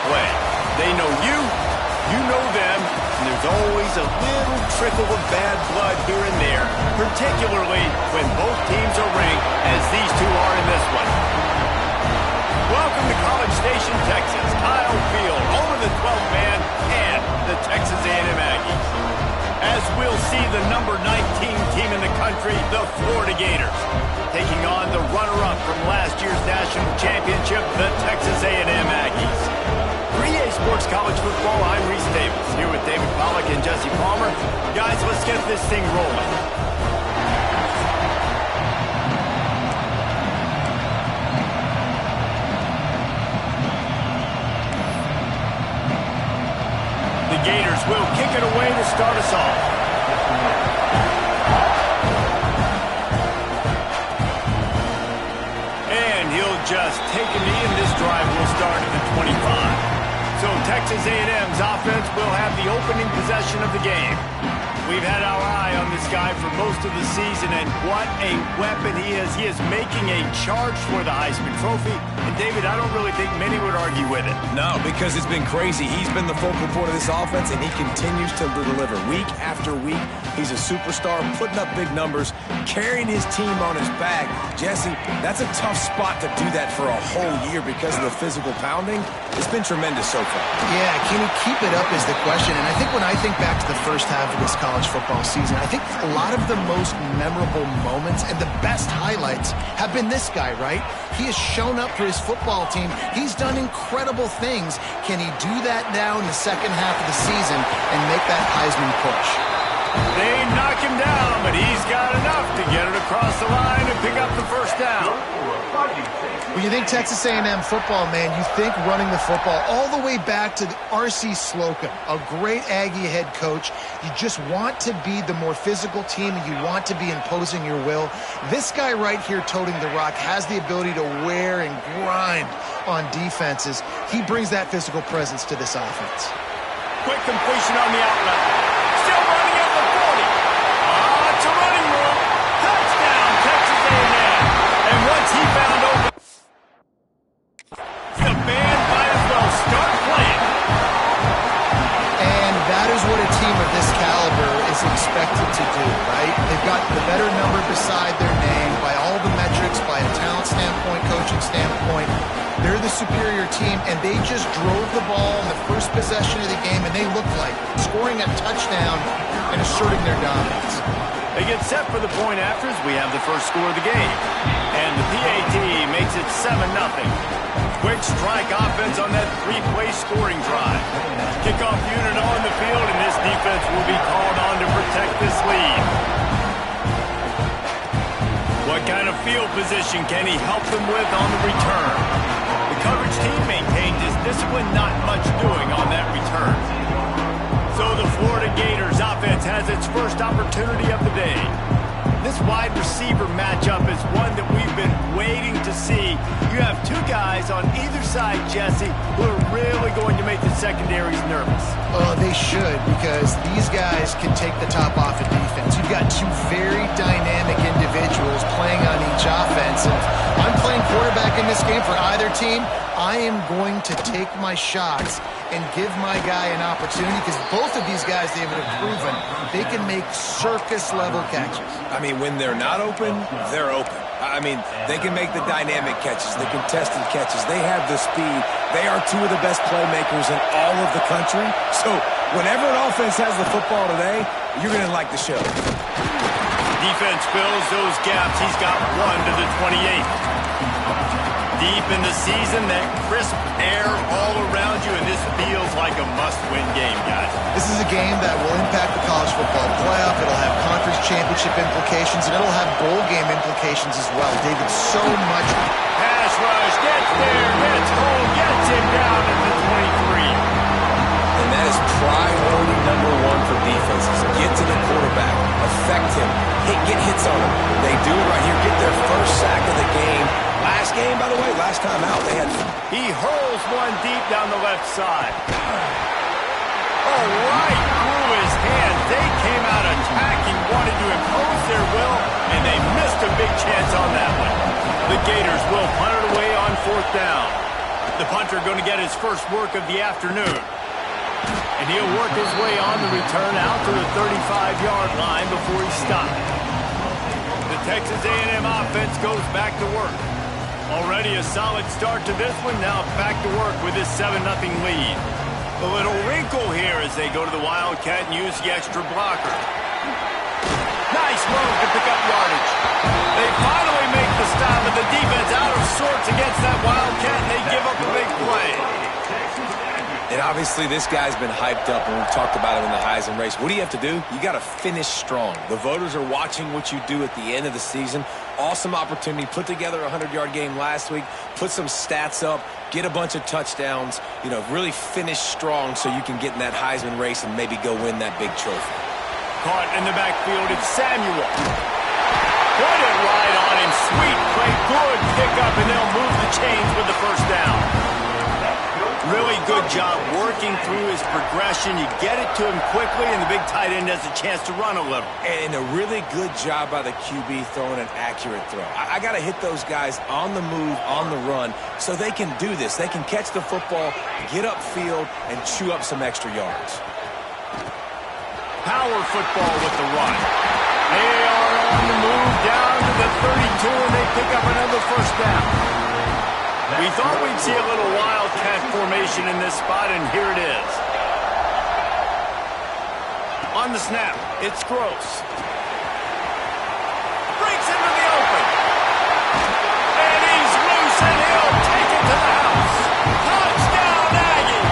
play. They know you, you know them, and there's always a little trickle of bad blood here and there, particularly when both teams are ranked as these two are in this one. Welcome to College Station, Texas. Kyle Field, home of the 12th man and the Texas A&M Aggies. As we'll see the number 19 team in the country, the Florida Gators, taking on the runner-up from last year's national championship, the Texas A&M Aggies. 3A Sports College Football, I'm Reese Davis, here with David Pollack and Jesse Palmer. Guys, let's get this thing rolling. The Gators will kick it away to start us off. And he'll just take a knee, and this drive will start at the 25. So Texas A&M's offense will have the opening possession of the game. We've had our eye on this guy for most of the season, and what a weapon he is. He is making a charge for the Heisman Trophy. And, David, I don't really think many would argue with it. No, because it's been crazy. He's been the focal point of this offense, and he continues to deliver week after week. He's a superstar, putting up big numbers, carrying his team on his back. Jesse, that's a tough spot to do that for a whole year because of the physical pounding. It's been tremendous so far. Yeah, can he keep it up is the question. And I think when I think back to the first half of this college football season, I think a lot of the most memorable moments and the best highlights have been this guy, right? He has shown up for his football team. He's done incredible things. Can he do that now in the second half of the season and make that Heisman push? They knock him down, but he's got enough to get it across the line and pick up the first down. When you think Texas A&M football, man, you think running the football all the way back to R.C. Slocum, a great Aggie head coach. You just want to be the more physical team, and you want to be imposing your will. This guy right here toting the rock has the ability to wear and grind on defenses. He brings that physical presence to this offense. Quick completion on the outlet. Still running at the 40. It's a running room. Touchdown, Texas A&M. And once he found open, the band might as well start playing. And that is what a team of this caliber is expected to do, right? They've got the better number beside their name by all the metrics, by a talent standpoint, coaching standpoint. They're the superior team, and they just drove the ball in the first possession of the game, and they looked like scoring a touchdown and asserting their dominance. They get set for the point after as we have the first score of the game. And the PAT makes it 7-0. Quick strike offense on that three-play scoring drive. Kickoff unit on the field, and this defense will be called on to protect this lead. What kind of field position can he help them with on the return? The coverage team maintained his discipline, not much doing on that return. So the Florida Gators offense has its first opportunity of the day. This wide receiver matchup is one that we've been waiting to see. You have two guys on either side, Jesse, who are really going to make the secondaries nervous. Oh, they should, because these guys can take the top off of defense. You've got two very dynamic individuals playing on each offense. And I'm playing quarterback in this game for either team. I am going to take my shots and give my guy an opportunity, because both of these guys, they have proven they can make circus-level catches. I mean, when they're not open, they're open. I mean, they can make the dynamic catches, the contested catches. They have the speed. They are two of the best playmakers in all of the country. So whenever an offense has the football today, you're going to like the show. Defense fills those gaps. He's got one to the 28. Deep in the season, that crisp air all around you, and this feels like a must-win game, guys. This is a game that will impact the college football playoff. It'll have conference championship implications, and it'll have bowl game implications as well. David, so much. Pass rush, gets there, gets home, gets him down at the 23. And that is priority number one for defenses. Get to the quarterback, affect him, get hits on him. They do it right here, get their first sack of the game. Last game, by the way, last time out, they had... He hurls one deep down the left side. Oh, right through his hands. They came out attacking, wanted to impose their will, and they missed a big chance on that one. The Gators will punt it away on fourth down. The punter going to get his first work of the afternoon. And he'll work his way on the return out to the 35-yard line before he stopped. The Texas A&M offense goes back to work. Already a solid start to this one. Now back to work with this 7-0 lead. A little wrinkle here as they go to the Wildcat and use the extra blocker. Nice move to pick up yardage. They finally make the stop, but the defense out of sorts against that Wildcat, and they give up a big play. And obviously this guy's been hyped up, and we've talked about him in the Heisman race. What do you have to do? You got to finish strong. The voters are watching what you do at the end of the season. Awesome opportunity. Put together a 100-yard game last week. Put some stats up. Get a bunch of touchdowns. You know, really finish strong so you can get in that Heisman race and maybe go win that big trophy. Caught in the backfield, it's Samuel. Put it right on him. Sweet play. Good pickup, and they'll move the chains with the first down. Really good job working through his progression. You get it to him quickly, and the big tight end has a chance to run a little. And a really good job by the QB throwing an accurate throw. I got to hit those guys on the move, on the run, so they can do this. They can catch the football, get upfield, and chew up some extra yards. Power football with the run. They are on the move down to the 32, and they pick up another first down. We thought we'd see a little Wildcat formation in this spot, and here it is. On the snap, it's Gross. Breaks into the open. And he's loose, and he'll take it to the house. Touchdown, Aggie!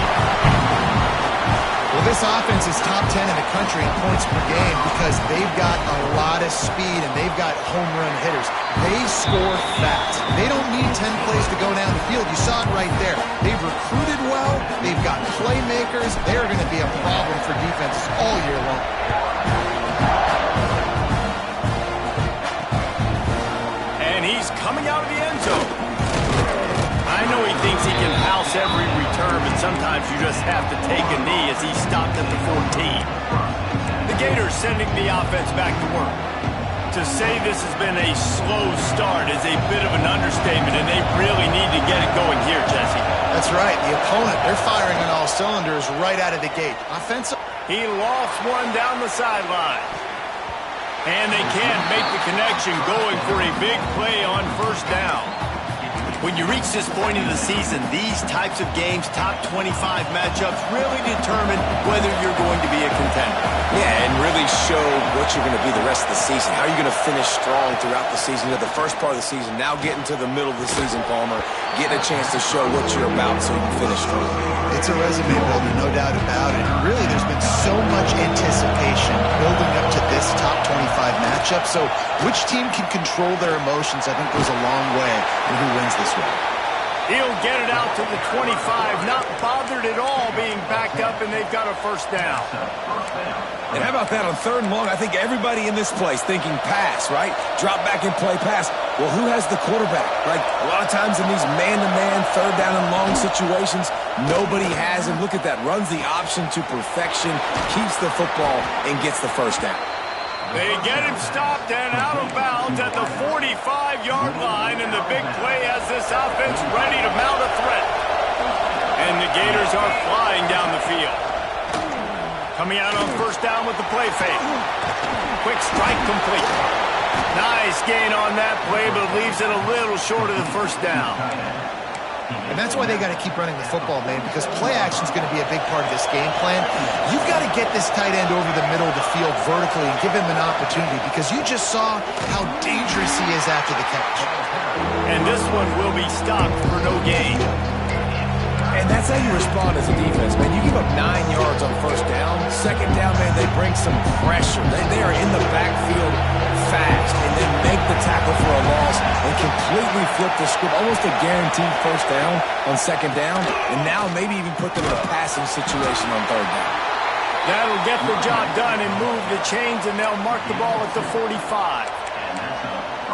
Well, this offense is top 10 in the country in points per game because they've got a lot of speed and they've got home run hitters. They score fast. They don't need 10 plays to go down the field. You saw it right there. They've recruited well. They've got playmakers. They're going to be a problem for defenses all year long. And he's coming out of the end zone. I know he thinks he can house every return, but sometimes you just have to take a knee as he stopped at the 14. The Gators sending the offense back to work. To say this has been a slow start is a bit of an understatement, and they really need to get it going here, Jesse. That's right. The opponent, they're firing on all cylinders right out of the gate. Offensive. He lofts one down the sideline. And they can't make the connection, going for a big play on first down. When you reach this point in the season, these types of games, top 25 matchups, really determine whether you're going to be a contender. Yeah, and really show what you're going to be the rest of the season. How are you going to finish strong throughout the season? You know, the first part of the season, now getting to the middle of the season, Palmer, getting a chance to show what you're about so you can finish strong. It's a resume builder, no doubt about it. And really, there's been so much anticipation building up to this top 25 matchup. So which team can control their emotions, I think, goes a long way in who wins this one. He'll get it out to the 25, not bothered at all being backed up, and they've got a first down. And how about that on 3rd and long? I think everybody in this place thinking pass, right? Drop back and play pass. Well, who has the quarterback? Like, a lot of times in these man-to-man, 3rd down and long situations, nobody has him. Look at that. Runs the option to perfection, keeps the football, and gets the first down. They get him stopped and out of bounds at the 45-yard line, and the big play has this offense ready to mount a threat. And the Gators are flying down the field. Coming out on first down with the play fake. Quick strike complete. Nice gain on that play, but leaves it a little short of the first down. And that's why they got to keep running the football, man, because play action is going to be a big part of this game plan. You've got to get this tight end over the middle of the field vertically and give him an opportunity, because you just saw how dangerous he is after the catch. And this one will be stopped for no gain. And that's how you respond as a defense, man. You give up 9 yards on first down. 2nd down, man, they bring some pressure. They are in the backfield fast and then make the tackle for a loss and completely flip the script. Almost a guaranteed first down on 2nd down. And now maybe even put them in a passing situation on 3rd down. That'll get the job done and move the chains, and they'll mark the ball at the 45.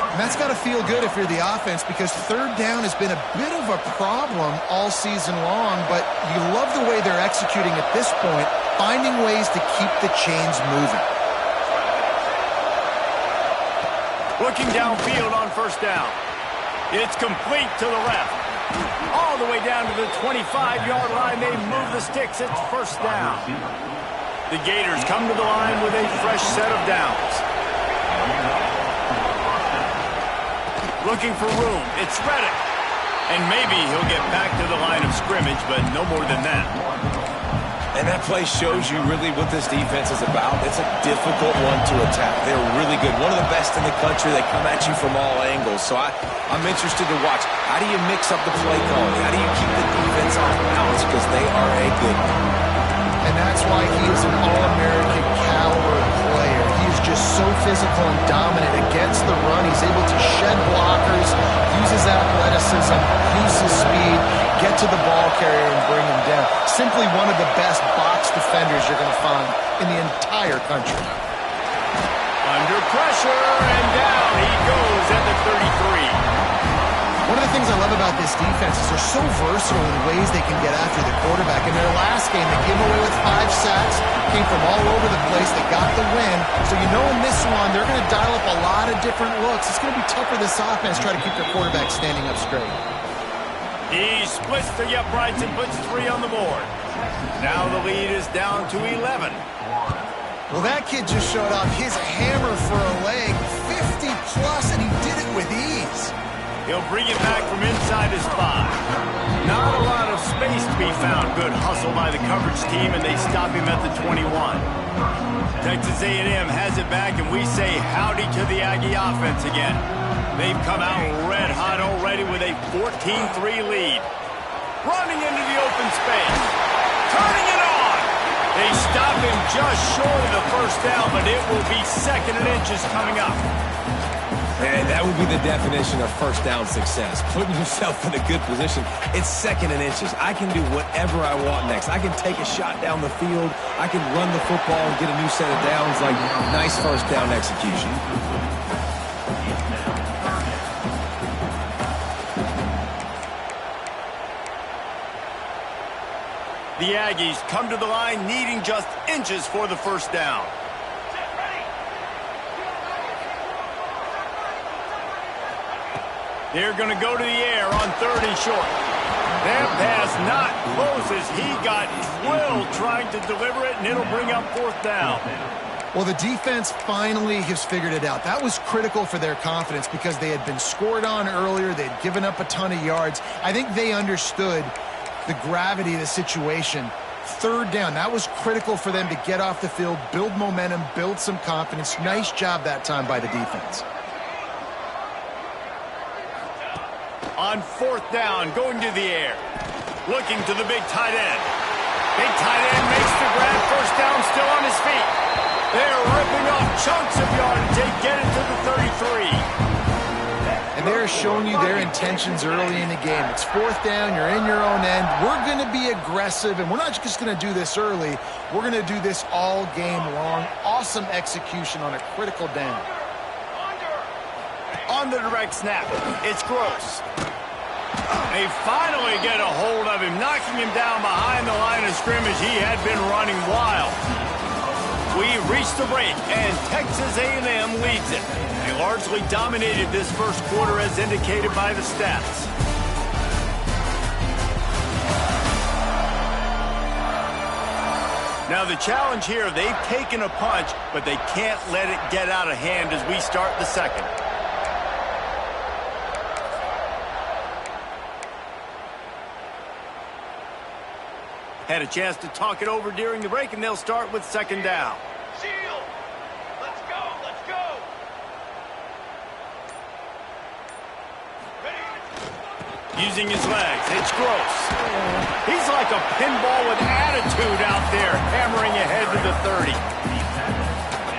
And that's got to feel good if you're the offense, because 3rd down has been a bit of a problem all season long, but you love the way they're executing at this point, finding ways to keep the chains moving. Looking downfield on first down. It's complete to the left. All the way down to the 25-yard line. They move the sticks. It's first down. The Gators come to the line with a fresh set of downs. Looking for room. It's Reddick. And maybe he'll get back to the line of scrimmage, but no more than that. And that play shows you really what this defense is about. It's a difficult one to attack. They're really good. One of the best in the country. They come at you from all angles. So I'm interested to watch. How do you mix up the play calling? How do you keep the defense off balance? Because they are a good one. And that's why he is an All-American caliber player. He is just so physical and dominant against the run. He's able to shed blockers, use his athleticism, use his speed, get to the ball carrier and bring him down. Simply one of the best box defenders you're going to find in the entire country. Under pressure, and down he goes at the 33. One of the things I love about this defense is they're so versatile in the ways they can get after the quarterback. In their last game, they came away with 5 sacks, came from all over the place. They got the win. So you know in this one, they're going to dial up a lot of different looks. It's going to be tough for this offense to try to keep their quarterback standing up straight. He splits the uprights and puts 3 on the board. Now the lead is down to 11. Well, that kid just showed off his hammer for a leg, 50 plus, and he did it with ease. He'll bring it back from inside his 5. Not a lot of space to be found. Good hustle by the coverage team, and they stop him at the 21. Texas A&M has it back, and we say howdy to the Aggie offense again. They've come out red hot already with a 14-3 lead. Running into the open space. Turning it on. They stop him just short of the first down, but it will be 2nd and inches coming up. And that would be the definition of first down success. Putting yourself in a good position. It's 2nd and inches. I can do whatever I want next. I can take a shot down the field. I can run the football and get a new set of downs. Like, nice first down execution. The Aggies come to the line needing just inches for the first down. They're going to go to the air on 3rd and short. That pass not close as he got drilled trying to deliver it, and it'll bring up 4th down. Well, the defense finally has figured it out. That was critical for their confidence because they had been scored on earlier. They had given up a ton of yards. I think they understood the gravity of the situation. 3rd down, that was critical for them to get off the field, build momentum, build some confidence. Nice job that time by the defense. On 4th down, going to the air. Looking to the big tight end. Big tight end makes the grab. First down, still on his feet. They're ripping off chunks of yardage. They get it to the 33. And they're showing you their intentions early in the game. It's 4th down. You're in your own end. We're going to be aggressive, and we're not just going to do this early. We're going to do this all game long. Awesome execution on a critical down. On the direct snap, it's Gross. They finally get a hold of him, knocking him down behind the line of scrimmage. He had been running wild. We reached the break, and Texas A&M leads it. They largely dominated this first quarter as indicated by the stats. Now the challenge here, they've taken a punch, but they can't let it get out of hand as we start the 2nd. Had a chance to talk it over during the break, and they'll start with 2nd down. Shield! Let's go! Let's go! Ready? Using his legs, it's Gross. He's like a pinball with attitude out there, hammering ahead to the 30.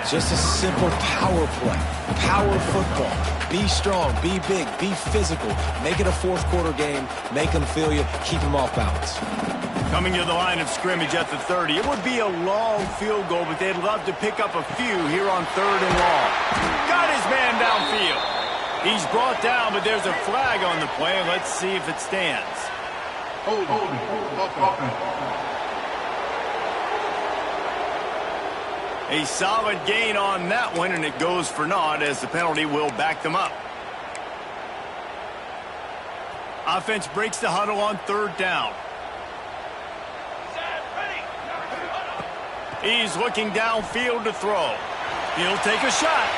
Just a simple power play. Power football. Be strong, be big, be physical. Make it a 4th quarter game. Make them feel you. Keep them off balance. Coming to the line of scrimmage at the 30. It would be a long field goal, but they'd love to pick up a few here on 3rd and long. Got his man downfield. He's brought down, but there's a flag on the play. Let's see if it stands. Hold. A solid gain on that one, and it goes for naught as the penalty will back them up. Offense breaks the huddle on 3rd down. He's looking downfield to throw. He'll take a shot.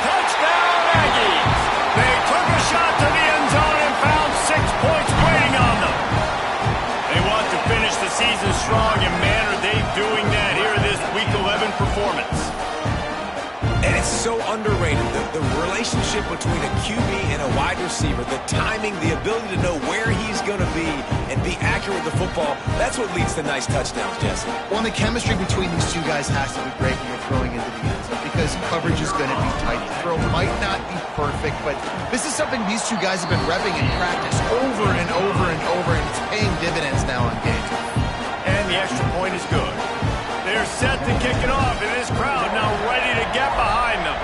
Touchdown, Aggies! They took a shot to the end zone and found 6 points waiting on them. They want to finish the season strong, and man, are they doing that here in this Week 11 performance. And it's so underrated, the relationship between a QB and a wide receiver, the timing, the ability to know where he's going to be and be accurate with the football, that's what leads to nice touchdowns, Jesse. Well, and the chemistry between these two guys has to be great when you're throwing into the end zone because coverage is going to be tight. The throw might not be perfect, but this is something these two guys have been repping in practice over and over and over, and it's paying dividends now on game time. And the extra point is good. They're set to kick it off, and this crowd now ready to get behind them.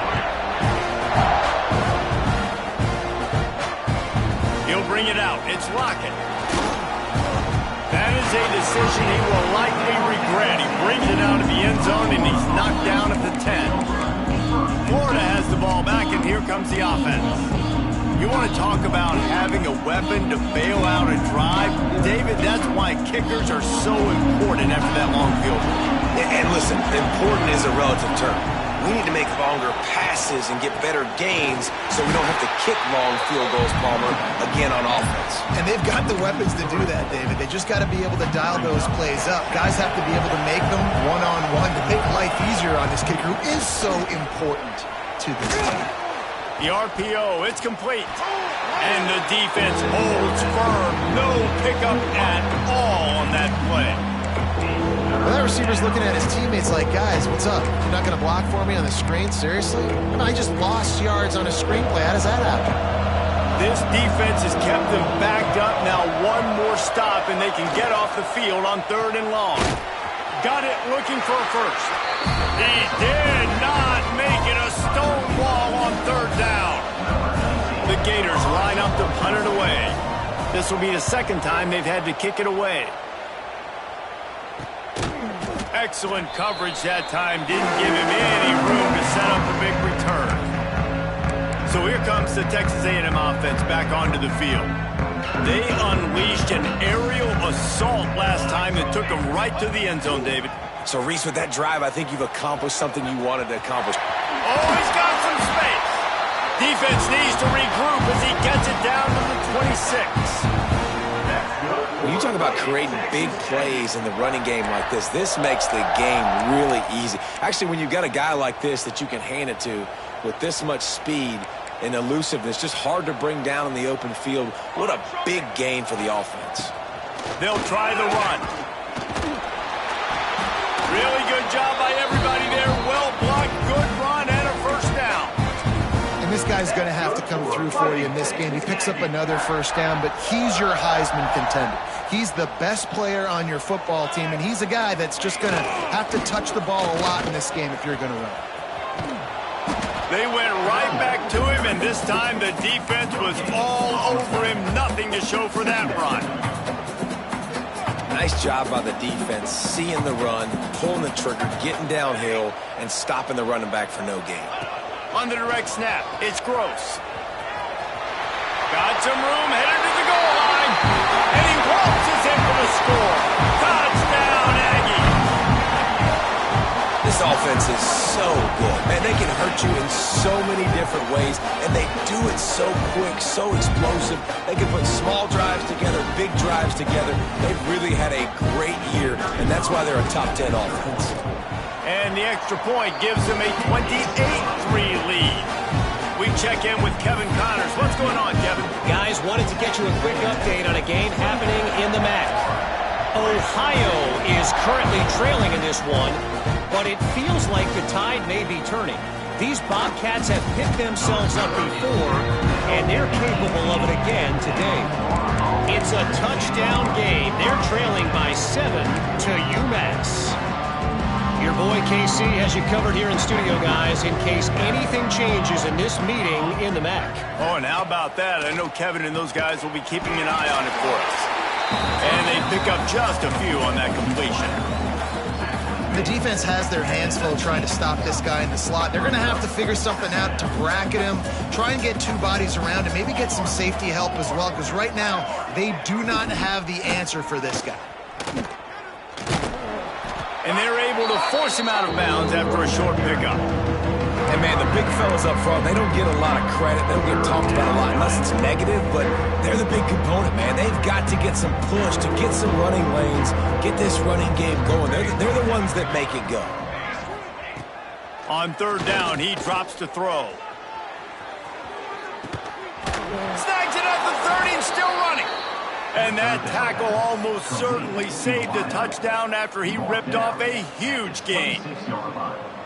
He'll bring it out. It's Lockett. That is a decision he will likely regret. He brings it out of the end zone, and he's knocked down at the 10. Florida has the ball back, and here comes the offense. You want to talk about having a weapon to bail out a drive? David, that's why kickers are so important after that long field goal. And listen, important is a relative term. We need to make longer passes and get better gains so we don't have to kick long field goals, Palmer, again on offense. And they've got the weapons to do that, David. They just got to be able to dial those plays up. Guys have to be able to make them one-on-one to make life easier on this kicker who is so important to the team. The RPO, it's complete. And the defense holds firm. No pickup at all on that play. Well, that receiver's looking at his teammates like, guys, what's up? You're not going to block for me on the screen? Seriously? I just lost yards on a screenplay. How does that happen? This defense has kept them backed up. Now one more stop, and they can get off the field on 3rd and long. Got it looking for a first. He did not make it a stone wall on 3rd down. The Gators line up to punt it away. This will be the 2nd time they've had to kick it away. Excellent coverage that time. Didn't give him any room to set up a big return. So here comes the Texas A&M offense back onto the field. They unleashed an aerial assault last time that took them right to the end zone, David. So, Reese, with that drive, I think you've accomplished something you wanted to accomplish. Oh, he's got some space. Defense needs to regroup as he gets it down to the 26. When you talk about creating big plays in the running game like this makes the game really easy. Actually, when you've got a guy like this that you can hand it to with this much speed and elusiveness, just hard to bring down in the open field. What a big gain for the offense. They'll try the run. Really good job by everybody there. Well blocked, good run, and a first down. And this guy's going to have to come through for you in this game. He picks up another first down, but he's your Heisman contender. He's the best player on your football team, and he's a guy that's just going to have to touch the ball a lot in this game if you're going to run. They went right back to him, and this time the defense was all over him. Nothing to show for that run. Nice job by the defense, seeing the run, pulling the trigger, getting downhill, and stopping the running back for no gain. On the direct snap, it's Gross. Got some room, headed to the goal line, and he waltzes in for the score. Touchdown, Aggies! This offense is so good. Man, they can hurt you in so many different ways, and they do it so quick, so explosive. They can put small drives together, big drives together. They've really had a great year, and that's why they're a top 10 offense. And the extra point gives them a 28-3 lead. We check in with Kevin Connors. What's going on, Kevin? Guys, wanted to get you a quick update on a game happening in the MAC. Ohio is currently trailing in this one, but it feels like the tide may be turning. These Bobcats have picked themselves up before, and they're capable of it again today. It's a touchdown game. They're trailing by 7 to UMass. Your boy KC has you covered here in studio, guys, in case anything changes in this meeting in the MAC. Oh, and how about that? I know Kevin and those guys will be keeping an eye on it for us. And they pick up just a few on that completion. the defense has their hands full trying to stop this guy in the slot. They're going to have to figure something out to bracket him, try and get two bodies around him, maybe get some safety help as well, because right now they do not have the answer for this guy. And they're able to force him out of bounds after a short pickup. And, man, the big fellas up front, they don't get a lot of credit. They don't get talked about a lot unless it's negative, but they're the big component, man. They've got to get some push, to get some running lanes, get this running game going. They're the ones that make it go. On third down, he drops to throw. Snags it at the 30 and still running. And that tackle almost certainly saved a touchdown after he ripped off a huge gain.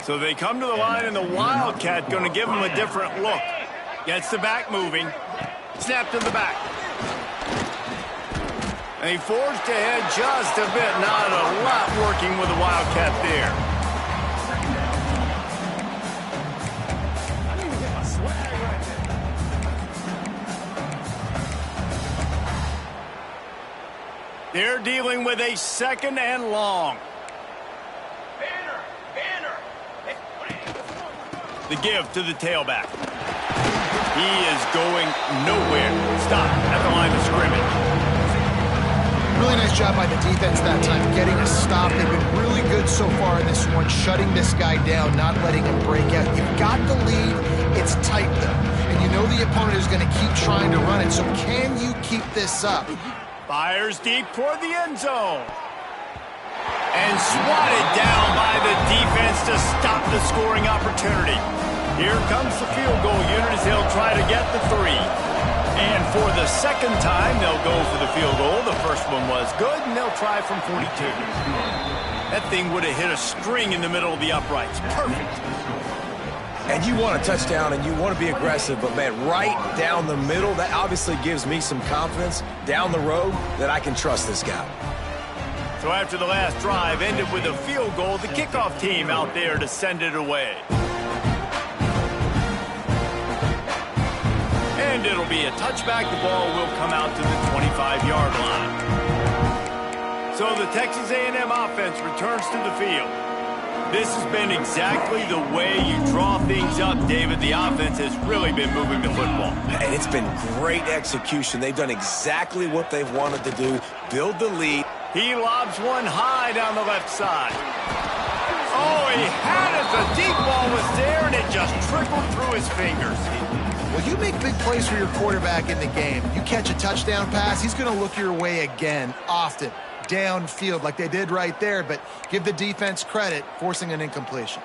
So they come to the line, and the Wildcat going to give him a different look. Gets the back moving. Snap to the back. And he forged ahead just a bit. Not a lot working with the Wildcat there. They're dealing with a second and long. The give to the tailback. He is going nowhere. Stop at the line of scrimmage. Really nice job by the defense that time, getting a stop. They've been really good so far in this one, shutting this guy down, not letting him break out. You've got the lead. It's tight, though. And you know the opponent is going to keep trying to run it. So can you keep this up? Fires deep toward the end zone. And swatted down by the defense to stop the scoring opportunity. Here comes the field goal unit as they'll try to get the 3. And for the second time, they'll go for the field goal. The first one was good, and they'll try from 42. That thing would have hit a string in the middle of the uprights. Perfect. And you want a touchdown, and you want to be aggressive, but, man, right down the middle, that obviously gives me some confidence down the road that I can trust this guy. So after the last drive ended with a field goal, the kickoff team out there to send it away. And it'll be a touchback. The ball will come out to the 25-yard line. So the Texas A&M offense returns to the field. This has been exactly the way you draw things up, David. The offense has really been moving the football. And it's been great execution. They've done exactly what they've wanted to do, build the lead. He lobs one high down the left side. Oh, he had it. The deep ball was there, and it just trickled through his fingers. Well, you make big plays for your quarterback in the game. You catch a touchdown pass, he's going to look your way again, often, downfield like they did right there, but give the defense credit, forcing an incompletion.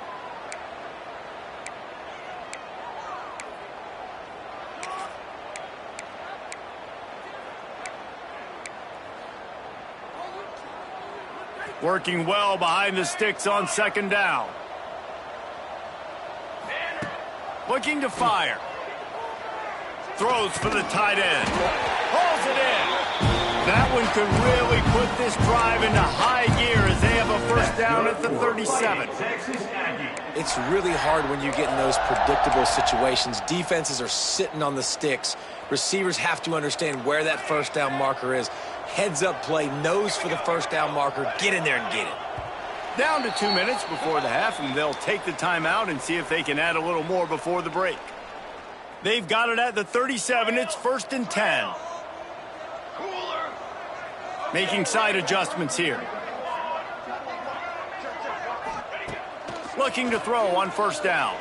Working well behind the sticks on second down. Looking to fire. Throws for the tight end. Pulls it in. That one could really put this drive into high gear as they have a first down at the 37. It's really hard when you get in those predictable situations. Defenses are sitting on the sticks. Receivers have to understand where that first down marker is. Heads-up play, nose for the first down marker. Get in there and get it. Down to 2 minutes before the half, and they'll take the timeout and see if they can add a little more before the break. They've got it at the 37. It's 1st and 10. Making side adjustments here. Looking to throw on first down.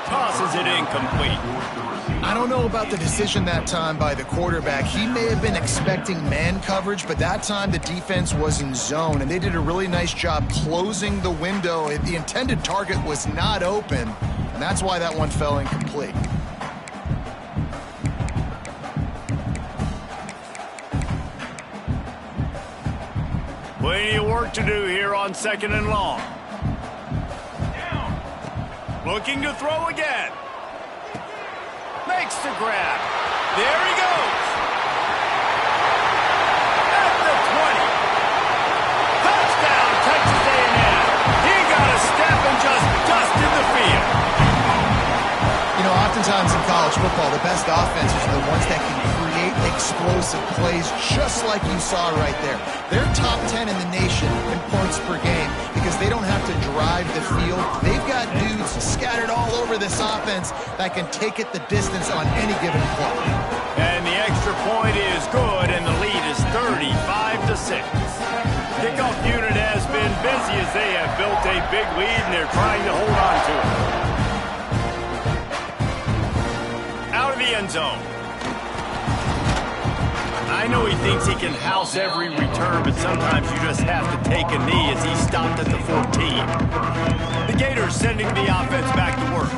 Tosses it incomplete. I don't know about the decision that time by the quarterback. He may have been expecting man coverage, but that time the defense was in zone, and they did a really nice job closing the window. The intended target was not open, and that's why that one fell incomplete. Plenty of work to do here on second and long. Looking to throw again. Makes the grab. There he goes. At the 20. Touchdown, Texas A&M. He got a step and just dusted the field. You know, oftentimes in college football, the best offenses are the ones that can create explosive plays just like you saw right there. They're top 10 in the nation in points per game because they don't have to drive the field. They've got dudes scattered all over this offense that can take it the distance on any given play. And the extra point is good, and the lead is 35-6. Kickoff unit has been busy as they have built a big lead, and they're trying to hold on to it. Out of the end zone. I know he thinks he can house every return, but sometimes you just have to take a knee as he stopped at the 14. The Gators sending the offense back to work.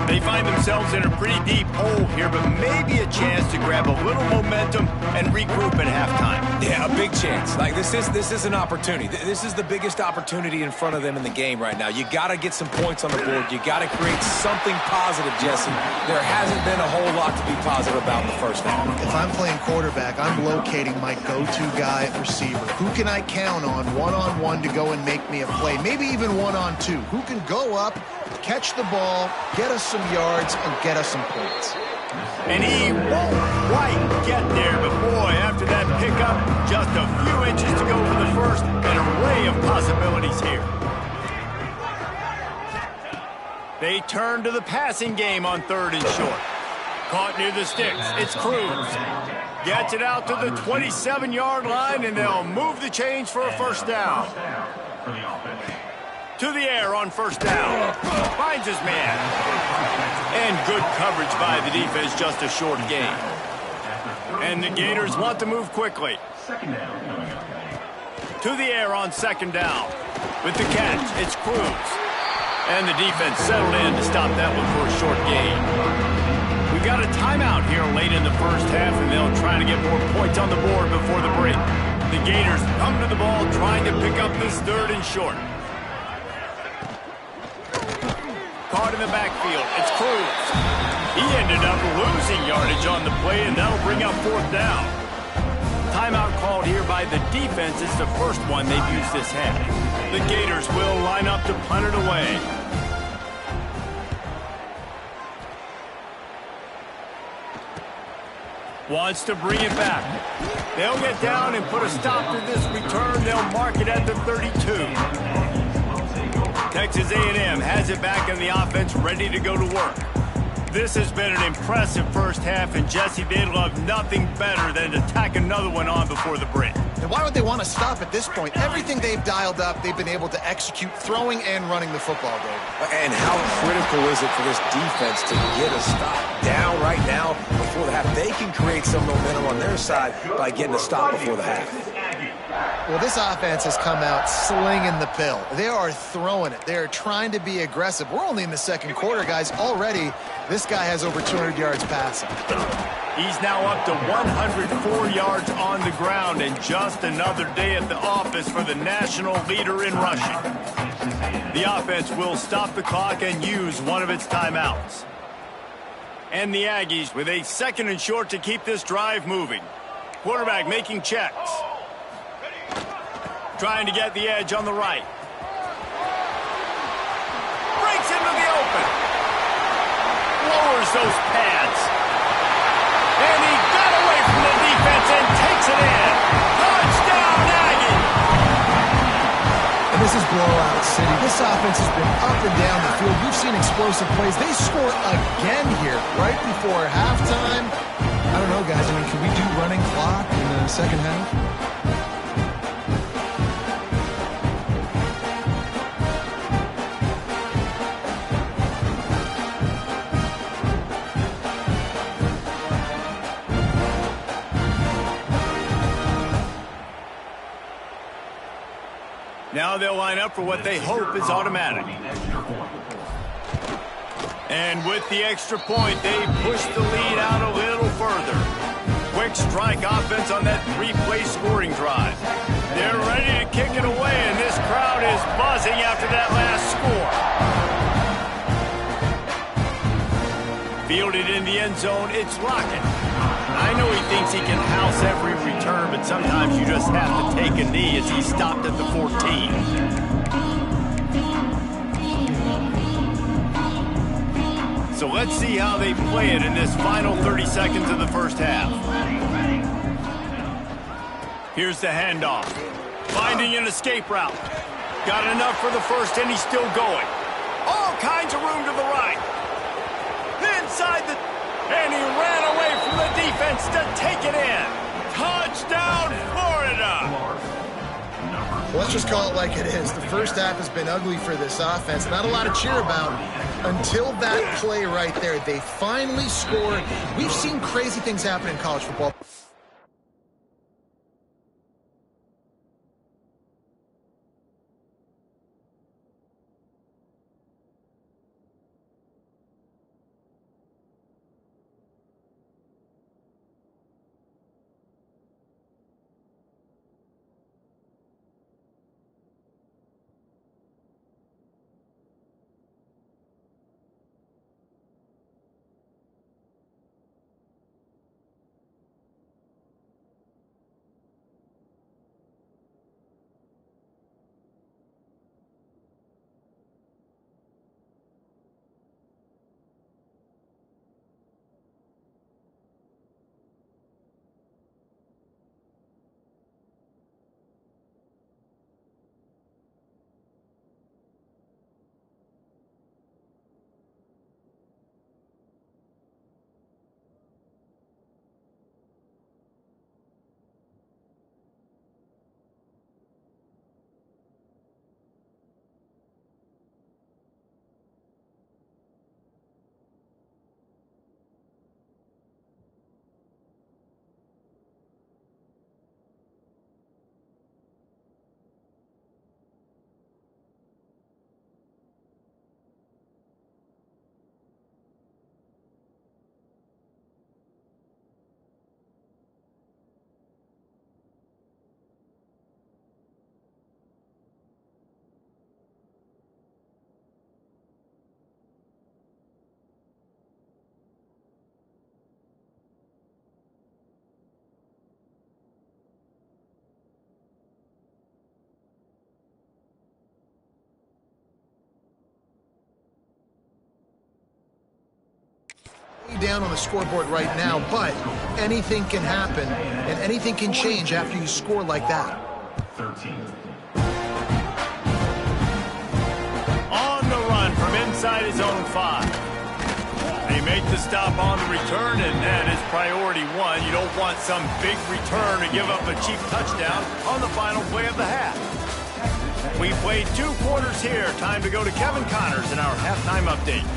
They find themselves in a pretty deep hole here, but maybe a chance to grab a little momentum and regroup at halftime. Yeah, a big chance. Like, this is an opportunity. This is the biggest opportunity in front of them in the game right now. You got to get some points on the board. You got to create something positive, Jesse. There hasn't been a whole lot to be positive about in the first half. If I'm playing quarterback, I'm locating my go-to guy at receiver. Who can I count on one-on-one to go and make me a play? Maybe even one-on-two. Who can go up, catch the ball, get us some yards, and get us some points? And he won't quite get there, but boy, after that pickup, just a few inches to go for the first, an array of possibilities here. They turn to the passing game on 3rd and short. Caught near the sticks. It's Cruz. Gets it out to the 27-yard line, and they'll move the chains for a first down. To the air on first down. Finds his man. And good coverage by the defense, just a short gain. And the Gators want to move quickly. To the air on 2nd down. With the catch, it's Cruz. And the defense settled in to stop that one for a short gain. We've got a timeout here late in the first half, and they'll try to get more points on the board before the break. The Gators come to the ball trying to pick up this 3rd and short. Caught in the backfield. It's Cruz. He ended up losing yardage on the play, and that'll bring up 4th down. Timeout called here by the defense. It's the first one they've used this half. The Gators will line up to punt it away. Wants to bring it back. They'll get down and put a stop to this return. They'll mark it at the 32. Texas A&M has it back in the offense, ready to go to work. This has been an impressive first half, and Jesse, they'd love nothing better than to tack another one on before the break. And why would they want to stop at this point? Everything they've dialed up, they've been able to execute throwing and running the football, Dave. And how critical is it for this defense to get a stop down right now before the half? They can create some momentum on their side by getting a stop before the half. Well, this offense has come out slinging the pill. They are throwing it. They are trying to be aggressive. We're only in the 2nd quarter, guys. Already, this guy has over 200 yards passing. He's now up to 104 yards on the ground, and just another day at the office for the national leader in rushing. The offense will stop the clock and use one of its timeouts. And the Aggies with a 2nd and short to keep this drive moving. Quarterback making checks. Trying to get the edge on the right. Breaks into the open. Lowers those pads. And he got away from the defense and takes it in. Touchdown, Aggie! And this is blowout city. This offense has been up and down the field. We've seen explosive plays. They score again here right before halftime. I don't know, guys. I mean, can we do running clock in the 2nd half? Now they'll line up for what they hope is automatic. And with the extra point, they push the lead out a little further. Quick strike offense on that 3-play scoring drive. They're ready to kick it away, and this crowd is buzzing after that last score. Fielded in the end zone, it's Lockett. I know he thinks he can house every return, but sometimes you just have to take a knee as he stopped at the 14. So let's see how they play it in this final 30 seconds of the first half. Here's the handoff. Finding an escape route. Got enough for the first, and he's still going. All kinds of room to the right. Inside the... And he ran away from the defense to take it in. Touchdown, Florida! Let's just call it like it is. The first half has been ugly for this offense. Not a lot to cheer about until that play right there. They finally scored. We've seen crazy things happen in college football. Down on the scoreboard right now, but anything can happen and anything can change after you score like that. 13. On the run from inside his own 5. They make the stop on the return, and that is priority one. You don't want some big return to give up a cheap touchdown on the final play of the half. We played 2 quarters here. Time to go to Kevin Connors in our halftime update.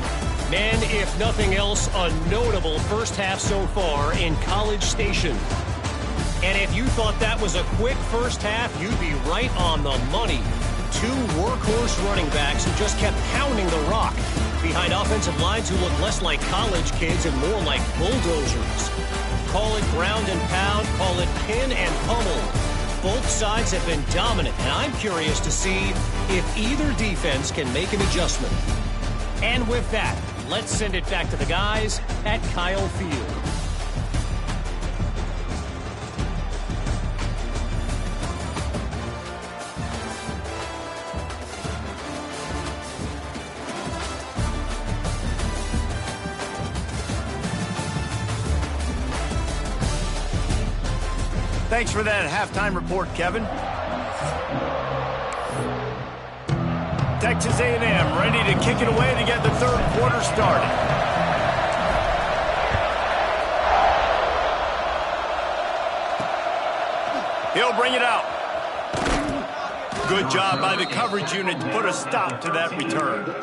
Men, if nothing else, a notable first half so far in College Station. And if you thought that was a quick first half, you'd be right on the money. 2 workhorse running backs who just kept pounding the rock behind offensive lines who look less like college kids and more like bulldozers. Call it ground and pound, call it pin and pummel. Both sides have been dominant, and I'm curious to see if either defense can make an adjustment. And with that, let's send it back to the guys at Kyle Field. Thanks for that halftime report, Kevin. Texas A&M ready to kick it away to get the third quarter started. He'll bring it out. Good job by the coverage unit to put a stop to that return. Florida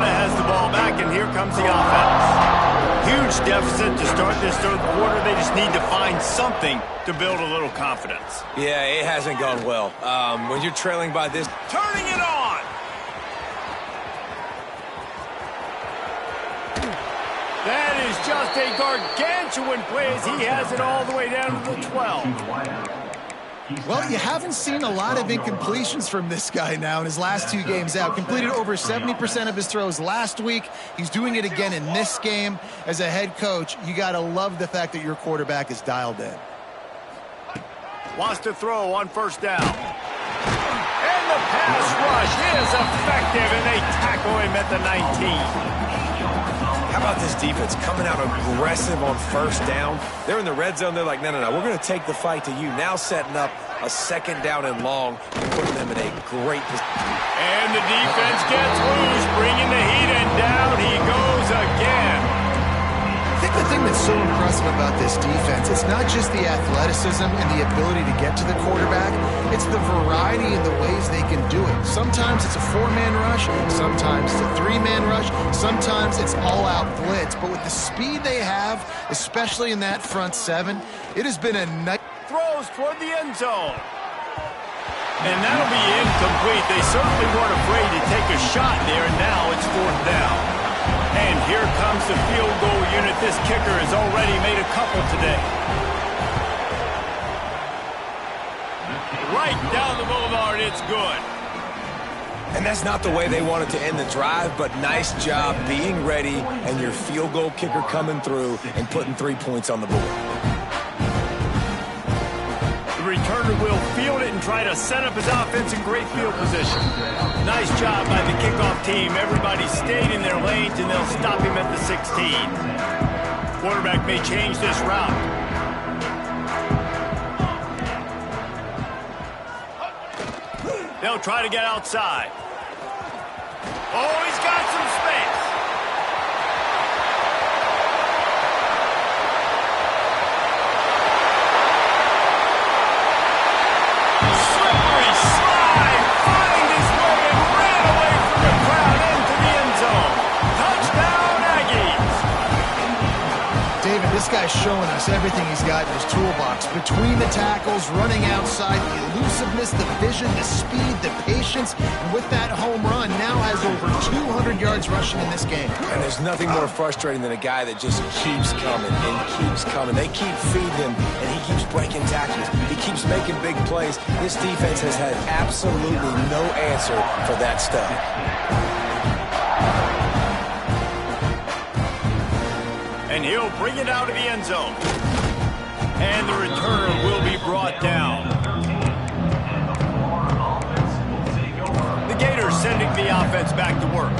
has the ball back, and here comes the offense. Huge deficit to start this third quarter. They just need to find something to build a little confidence. Yeah, it hasn't gone well. When you're trailing by this... Turning it on! That is just a gargantuan play as he has it all the way down to the 12. Well, you haven't seen a lot of incompletions from this guy now in his last 2 games out. Completed over 70% of his throws last week. He's doing it again in this game. As a head coach, you got to love the fact that your quarterback is dialed in. Wants to throw on first down. And the pass rush is effective, and they tackle him at the 19. How about this defense coming out aggressive on first down? They're in the red zone. They're like, no, we're going to take the fight to you. Now setting up a second down and long and putting them in a great position. And the defense gets loose, bringing the heat, and down he goes again. I think the thing that's so impressive about this defense, it's not just the athleticism and the ability to get to the quarterback, it's the variety in the ways they can do it. Sometimes it's a 4-man rush, sometimes it's a 3-man rush, sometimes it's all-out blitz. But with the speed they have, especially in that front 7, it has been a nice... Throws toward the end zone. And that'll be incomplete. They certainly weren't afraid to take a shot there, and now it's 4th down. And here comes the field goal unit. This kicker has already made a couple today. Right down the boulevard, it's good. And that's not the way they wanted to end the drive, but nice job being ready and your field goal kicker coming through and putting 3 points on the board. The returner will field it and try to set up his offense in great field position. Nice job by the kickoff team. Everybody stayed in their lanes, and they'll stop him at the 16. Quarterback may change this route. They'll try to get outside. Oh, he's got some space. Slippery slide, find his way and ran away from the crowd into the end zone. Touchdown, Aggies. David, this guy's showing us everything he's got in his toolbox. Between the tackles, running outside, the elusiveness, the vision, the speed, the patience, and with that home run, now has over 200 yards rushing in this game. And there's nothing more frustrating than a guy that just keeps coming and keeps coming. They keep feeding him, and he keeps breaking tackles. He keeps making big plays. This defense has had absolutely no answer for that stuff. And he'll bring it out of the end zone. And the returner will be brought down. The Gators sending the offense back to work.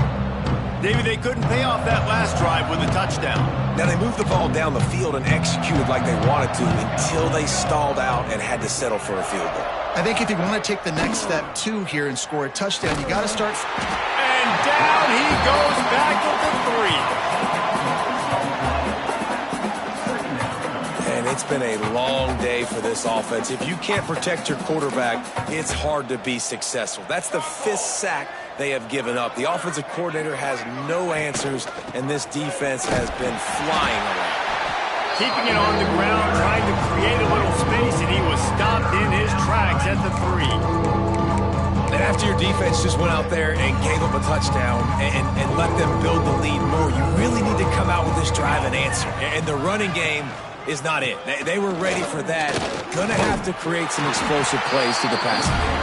David, they couldn't pay off that last drive with a touchdown. Now, they moved the ball down the field and executed like they wanted to until they stalled out and had to settle for a field goal. I think if you want to take the next step, too, here and score a touchdown, you got to start... And down he goes back at the 3. And it's been a long day for this offense. If you can't protect your quarterback, it's hard to be successful. That's the 5th sack they have given up. The offensive coordinator has no answers, and this defense has been flying around. Keeping it on the ground, trying to create a little space, and he was stopped in his tracks at the 3. And after your defense just went out there and gave up a touchdown and let them build the lead more, you really need to come out with this drive and answer. And the running game is not it. They were ready for that. Gonna have to create some explosive plays to the passing game.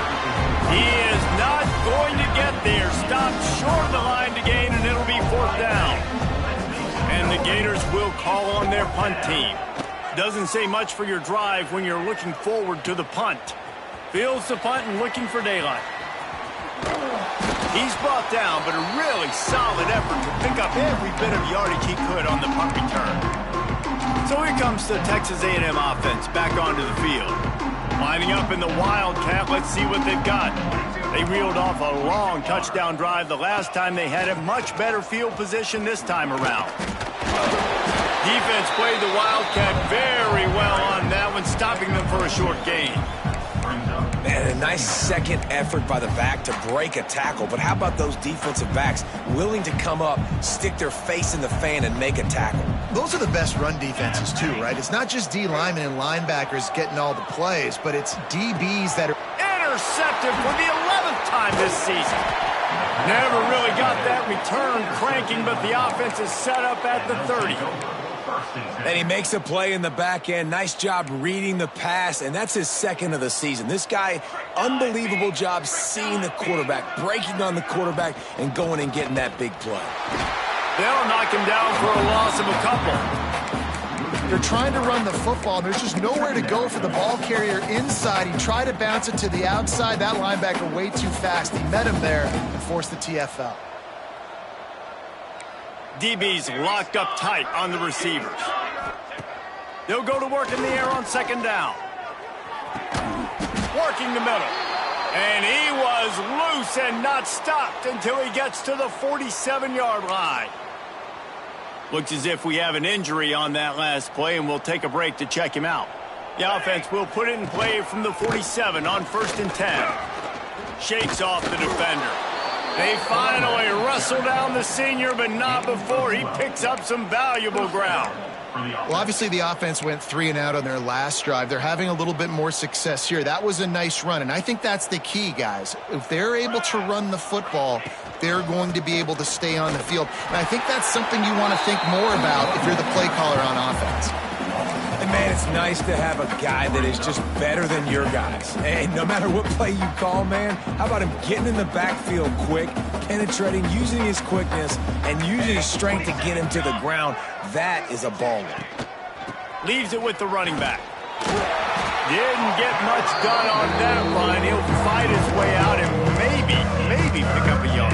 He is not going to get there. Stopped short of the line to gain, and it'll be 4th down. And the Gators will call on their punt team. Doesn't say much for your drive when you're looking forward to the punt. Fields the punt and looking for daylight. He's brought down, but a really solid effort to pick up every bit of yardage he could on the punt return. So here comes the Texas A&M offense back onto the field. Lining up in the Wildcat, let's see what they've got. They reeled off a long touchdown drive the last time. They had a much better field position this time around. Defense played the Wildcat very well on that one, stopping them for a short gain. Man, a nice second effort by the back to break a tackle. But how about those defensive backs willing to come up, stick their face in the fan, and make a tackle? Those are the best run defenses, too, right? It's not just D linemen and linebackers getting all the plays, but it's DBs that are... Intercepted for the 11th time this season. Never really got that return cranking, but the offense is set up at the 30. And he makes a play in the back end. Nice job reading the pass, and that's his 2nd of the season. This guy, unbelievable job seeing the quarterback, breaking on the quarterback, and going and getting that big play. They'll knock him down for a loss of a couple. They're trying to run the football, and there's just nowhere to go for the ball carrier inside. He tried to bounce it to the outside. That linebacker way too fast. He met him there and forced the TFL. DB's locked up tight on the receivers. They'll go to work in the air on second down. Working the middle. And he was loose and not stopped until he gets to the 47-yard line. Looks as if we have an injury on that last play, and we'll take a break to check him out. The offense will put it in play from the 47 on 1st and 10. Shakes off the defender. They finally wrestle down the senior, but not before he picks up some valuable ground. Well, obviously the offense went 3 and out on their last drive. They're having a little bit more success here. That was a nice run, and I think that's the key, guys. If they're able to run the football, they're going to be able to stay on the field. And I think that's something you want to think more about if you're the play caller on offense. And, man, it's nice to have a guy that is just better than your guys. And no matter what play you call, man, how about him getting in the backfield quick, penetrating, using his quickness, and using his strength to get him to the ground. That is a baller. Leaves it with the running back. Didn't get much done on that run. He'll fight his way out and maybe pick up a yard.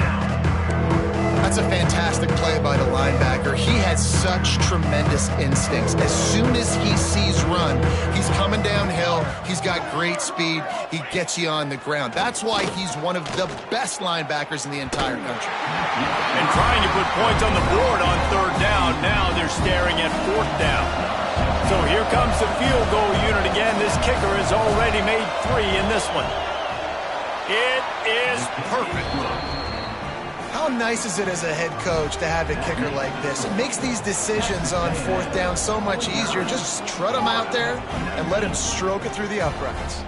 That's a fantastic play by the linebacker. He has such tremendous instincts. As soon as he sees run, he's coming downhill. He's got great speed. He gets you on the ground. That's why he's one of the best linebackers in the entire country. And trying to put points on the board on 3rd down. Now they're staring at 4th down. So here comes the field goal unit again. This kicker has already made 3 in this one. It is perfect. How nice is it as a head coach to have a kicker like this? It makes these decisions on 4th down so much easier. Just trot him out there and let him stroke it through the uprights.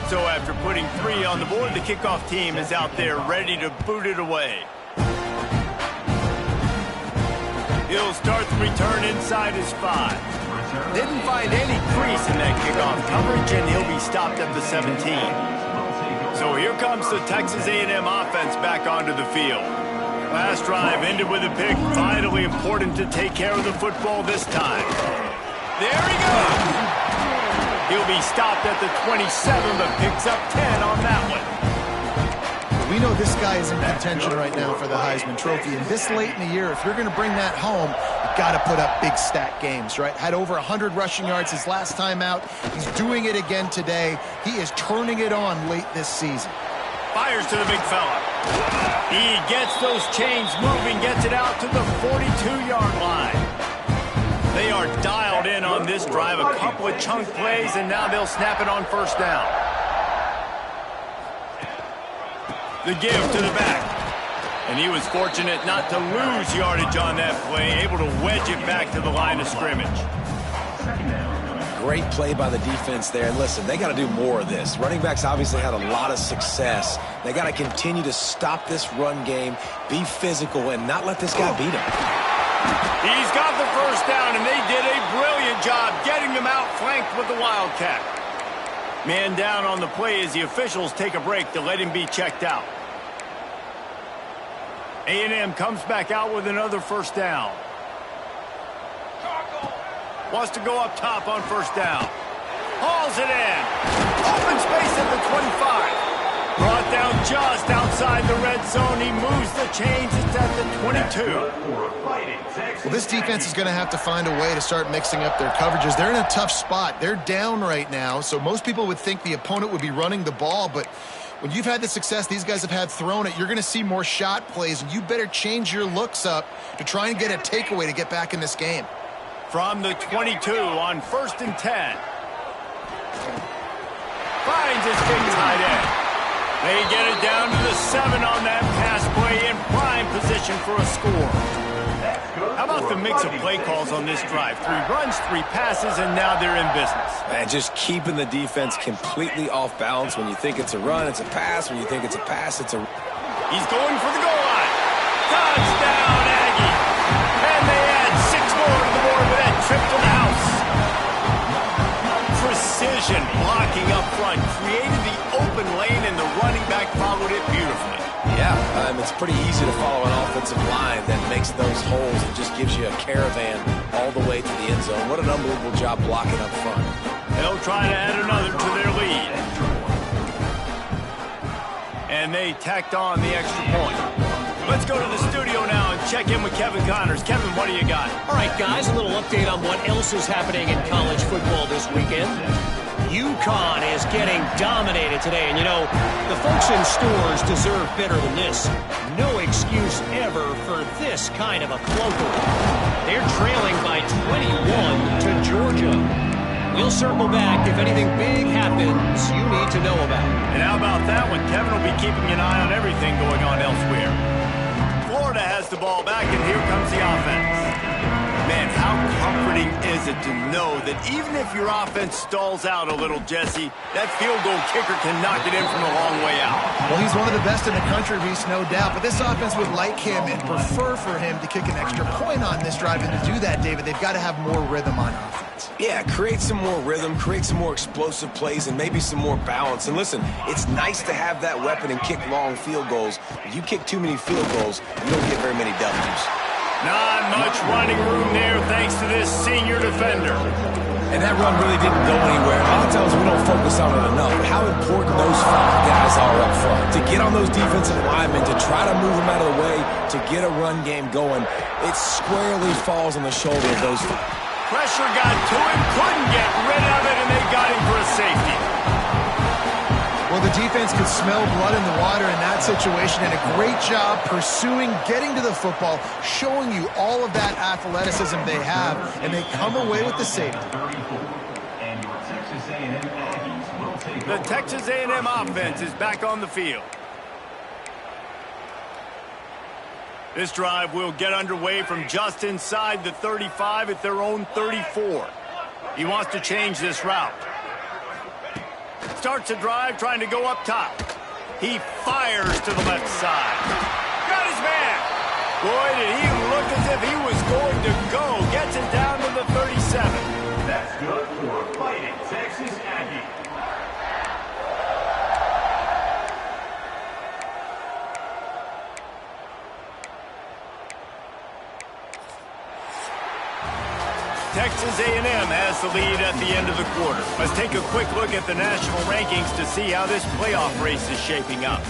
So after putting 3 on the board, the kickoff team is out there ready to boot it away. He'll start the return inside his 5. Didn't find any crease in that kickoff coverage, and he'll be stopped at the 17. So here comes the Texas A&M offense back onto the field. Last drive ended with a pick. Vitally important to take care of the football this time. There he goes. He'll be stopped at the 27, but picks up 10 on that one. We know this guy is in contention right now for the Heisman Trophy, and this late in the year, if you're going to bring that home, you've got to put up big stat games, right? Had over 100 rushing yards his last time out. He's doing it again today. He is turning it on late this season. Fires to the big fella. He gets those chains moving, gets it out to the 42-yard line. They are dialed in on this drive, a couple of chunk plays, and now they'll snap it on 1st down. The give to the back. And he was fortunate not to lose yardage on that play, able to wedge it back to the line of scrimmage. Great play by the defense there. And listen, they got to do more of this. Running backs obviously had a lot of success. They got to continue to stop this run game, be physical, and not let this guy beat him. He's got the 1st down, and they did a brilliant job getting him out flanked with the Wildcat. Man down on the play as the officials take a break to let him be checked out. A&M comes back out with another 1st down. Wants to go up top on 1st down. Hauls it in. Open space at the 25. Brought down just outside the red zone. He moves the chains. It's at the 22. Well, this defense is going to have to find a way to start mixing up their coverages. They're in a tough spot. They're down right now, so most people would think the opponent would be running the ball, but when you've had the success these guys have had throwing it, you're going to see more shot plays, and you better change your looks up to try and get a takeaway to get back in this game. From the 22 on 1st and 10. Finds his big tight end. They get it down to the 7 on that pass play in prime position for a score. How about the mix of play calls on this drive? 3 runs, 3 passes, and now they're in business. Man, just keeping the defense completely off balance. When you think it's a run, it's a pass. When you think it's a pass, it's a... He's going for the goal line. Touchdown, Aggie. And they add 6 more to the board with that trip to the house. Precision blocking up front created the open lane, and the running back followed it beautifully. Yeah, it's pretty easy to follow an offensive line that makes those holes and just gives you a caravan all the way to the end zone. What an unbelievable job blocking up front. They'll try to add another to their lead. And they tacked on the extra point. Let's go to the studio now and check in with Kevin Connors. Kevin, what do you got? All right, guys, a little update on what else is happening in college football this weekend. UConn is getting dominated today, and you know, the folks in stores deserve better than this. No excuse ever for this kind of a clunker. They're trailing by 21 to Georgia. We'll circle back if anything big happens you need to know about. And how about that one? Kevin will be keeping an eye on everything going on elsewhere. Florida has the ball back, and here comes the offense. Man, how comforting is it to know that even if your offense stalls out a little, Jesse, that field goal kicker can knock it in from a long way out. Well, he's one of the best in the country, Reese, no doubt. But this offense would like him and prefer for him to kick an extra point on this drive. And to do that, David, they've got to have more rhythm on offense. Yeah, create some more rhythm, create some more explosive plays, and maybe some more balance. And listen, it's nice to have that weapon and kick long field goals. If you kick too many field goals, you don't get very many W's. Not much running room there thanks to this senior defender. And that run really didn't go anywhere. A lot of times we don't focus on it enough. How important those 5 guys are up front. To get on those defensive linemen, to try to move them out of the way, to get a run game going, it squarely falls on the shoulder of those 5. Pressure got to him, couldn't get rid of it, and they got him for a safety. Well, the defense could smell blood in the water in that situation, and a great job pursuing, getting to the football, showing you all of that athleticism they have, and they come away with the safety. The Texas A&M offense is back on the field. This drive will get underway from just inside the 35 at their own 34. He wants to change this route. Starts a drive trying to go up top. He fires to the left side. Got his man. Boy, did he look as if he was going to go. Gets it down to the 37. That's good for Fighting Texas Aggie. Texas A&M has the lead at the end of the quarter. Let's take a quick look at the national rankings to see how this playoff race is shaping up.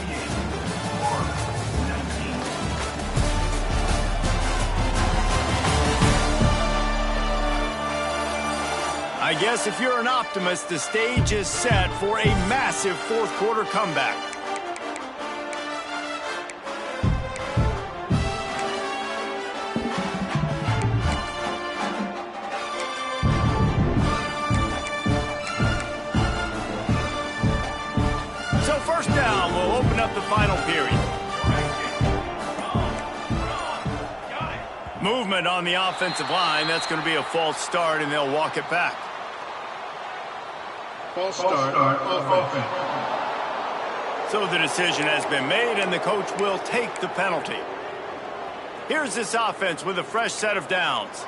I guess if you're an optimist, the stage is set for a massive fourth quarter comeback. The final period. Movement on the offensive line. That's going to be a false start, and they'll walk it back. False start of offense. So the decision has been made, and the coach will take the penalty. Here's this offense with a fresh set of downs.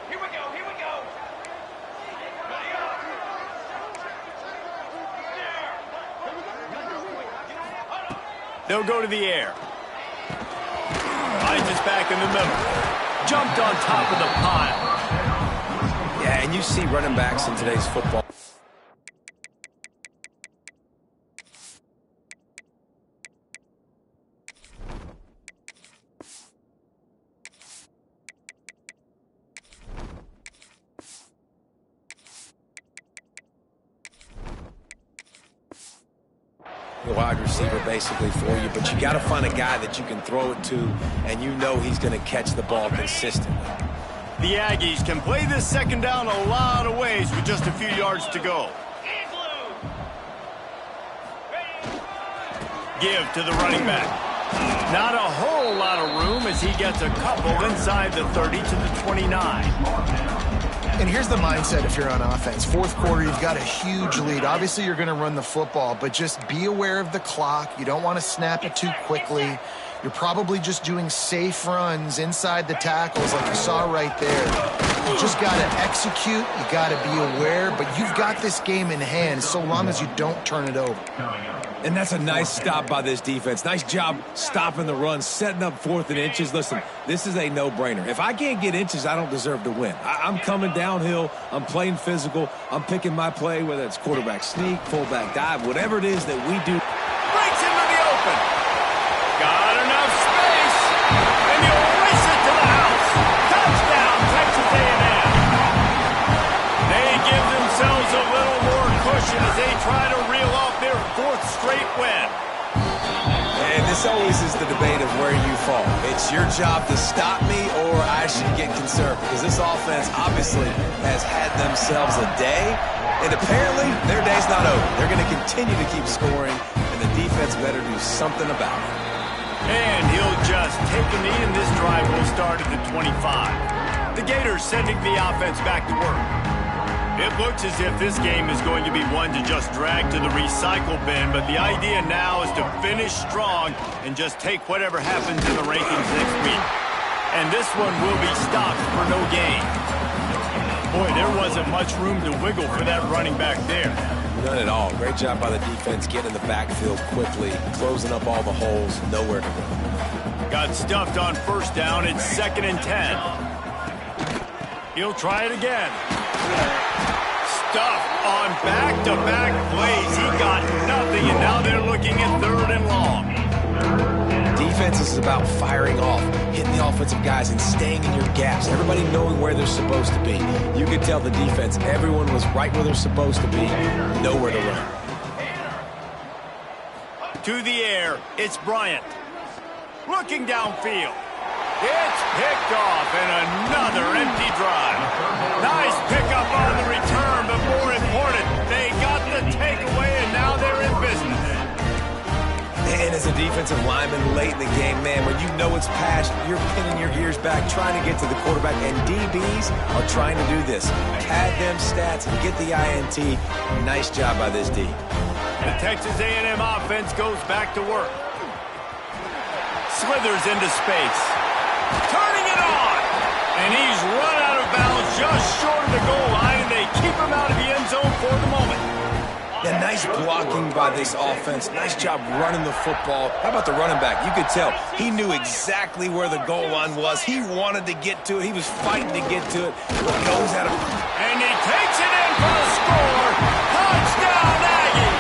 Here we go, here we go. They'll go to the air. Finds us back in the middle. Jumped on top of the pile. Yeah, and you see running backs in today's football. The wide receiver basically for you, but you got to find a guy that you can throw it to, and you know he's going to catch the ball consistently. The Aggies can play this second down a lot of ways with just a few yards to go. Give to the running back. Not a whole lot of room as he gets a couple inside the 30 to the 29. And here's the mindset if you're on offense. Fourth quarter, you've got a huge lead. Obviously, you're going to run the football, but just be aware of the clock. You don't want to snap it too quickly. You're probably just doing safe runs inside the tackles like you saw right there. You just got to execute. You got to be aware, but you've got this game in hand so long as you don't turn it over. And that's a nice stop by this defense. Nice job stopping the run, setting up 4th and inches. Listen, this is a no-brainer. If I can't get inches, I don't deserve to win. I'm coming downhill. I'm playing physical. I'm picking my play, whether it's quarterback sneak, fullback dive, whatever it is that we do. Breaks raises the debate of where you fall. It's your job to stop me, or I should get concerned, because this offense obviously has had themselves a day, and apparently their day's not over. They're going to continue to keep scoring, and the defense better do something about it. And he'll just take a knee, and this drive will start at the 25. The Gators sending the offense back to work. It looks as if this game is going to be one to just drag to the recycle bin, but the idea now is to finish strong and just take whatever happens in the rankings next week. And this one will be stopped for no gain. Boy, there wasn't much room to wiggle for that running back there. None at all. Great job by the defense getting in the backfield quickly, closing up all the holes, nowhere to go. Got stuffed on first down. It's 2nd and 10. He'll try it again. Stuffed on back-to-back plays. He got nothing, and now they're looking at 3rd and long. Defense is about firing off, hitting the offensive guys, and staying in your gaps. Everybody knowing where they're supposed to be. You could tell the defense, everyone was right where they're supposed to be, nowhere to run. To the air, it's Bryant. Looking downfield. It's picked off, and another empty drive. Nice pickup on the return, but more important, they got the takeaway, and now they're in business. And as a defensive lineman late in the game, man, when you know it's past, you're pinning your ears back, trying to get to the quarterback, and DBs are trying to do this. Pad them stats and get the INT. Nice job by this D. The Texas A&M offense goes back to work. Slithers into space. Turning it on! And he's run out of bounds just short of the goal line, and they keep him out of the end zone for the moment. Yeah, nice blocking by this offense. Nice job running the football. How about the running back? You could tell he knew exactly where the goal line was. He wanted to get to it. He was fighting to get to it. Goes at him. And he takes it in for a score. Touchdown, Aggie!